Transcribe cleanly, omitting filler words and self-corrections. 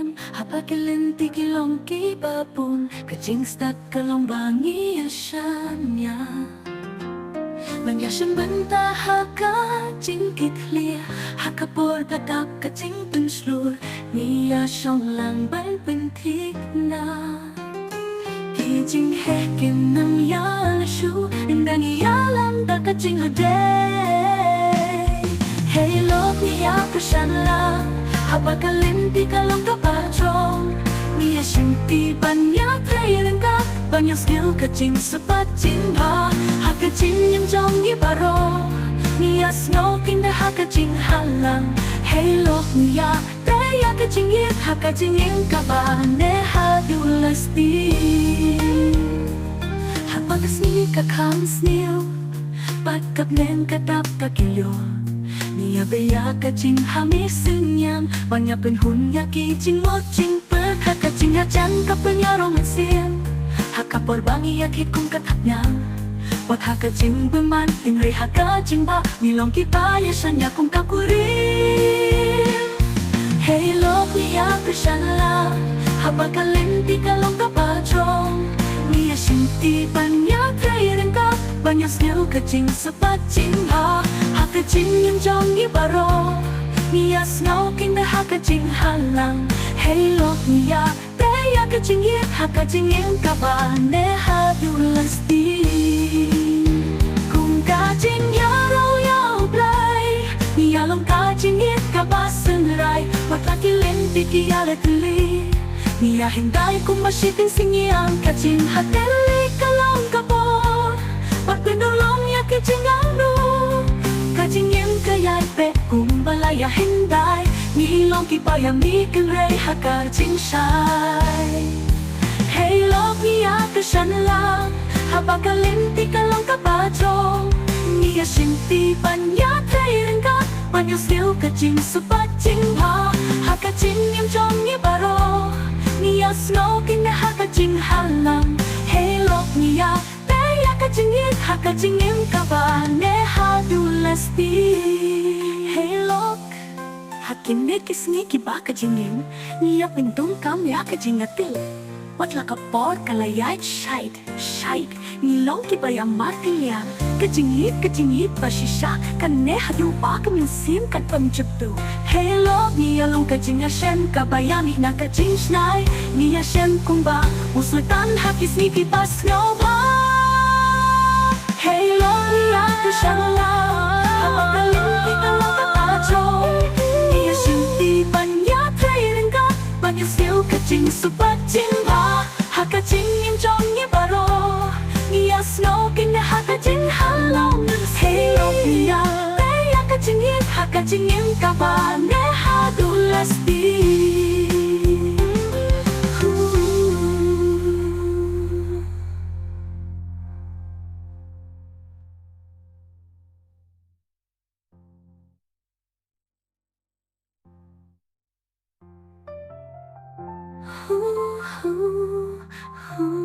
lem Hapakelenti kilongki babun Kajing stat kalombangi yasannya Mangyasyan banta haka jingkit lia Hakapor tatap kajing penslur Nia syong lang ban pentik na Kijing hekin nam yala shu Indang yalam da kajing haday Hey lok niya persan lang Hapakalenti kalong kapachong Nia syangti banyak trailing banyak skill kajing sepat jingha Hakajing yang jong ibaro Nia snoking dah hakajing halang Hey lok nia Daya kajing yip hakajing yang kabane hadulas di Hapakas ni kakam snil Bakap nen katap kakilyo Nia beya kajing hamisin yang Banyak penhun ya kijing mojing per Hakajing hajan kapanyarong asin Hakapor bangi yakit kung katapnya Wat hakajing beman Tingri hakajing ba Nilong kita yasanya kung kakurin Hey lok niya persan lang Hapakalenti kalong kapachong Niya sinti banyak trairing ka Banyak skill kajing sepat jingha Hakajing yung jong ibaro Niya snoking na hakajing halang Hey lok niya Daya kajing yip hakajing yung kabane hadulas di Kung kajing yaraw yaw blay Niyalong kajing yip kabasan ray Matakilenti kiyala tuli Niya hinday kung masyitin singyang kajing hateli kalong kapor Pagpinulong ya kajing ano Kajing yung kayay pe kung balaya hinday Nilong kipaya mikil ray hakajing shay Hey lok niya persan lang Hapakalenti kalong kapachong Niya sinti banyak trairing ka Banyak skill kajing sepat jingha Hakajing yung jong ibaro Niya snoking na hakajing halang Hey lok niya Daya kajing yip hakajing yung kabane hadulas di Hey lok Hakinik isniki ba kajing yung Niya pintong kam ya kajing atil Watla kapor kalayait shait Nilong kibayang matilya Kajingit basisya Kane hadu pa kaminsim kat pamjabdu Hey lok niya long kajing asyen Kabayami na kajing snay Niya syen kung ba Usultan hakis ni kipas ngaw ba Hey lok niya kasyang lang Hapakalenti kalong kapachong Niya sinti banyak trailing ka Banyak skill kajing subat jingba Hakajing yung jong ibaro Niya snoking na hakajing halong Hey lok niya Daya kajing yip hakajing yung kabane hadulas di Ooh, ooh, ooh.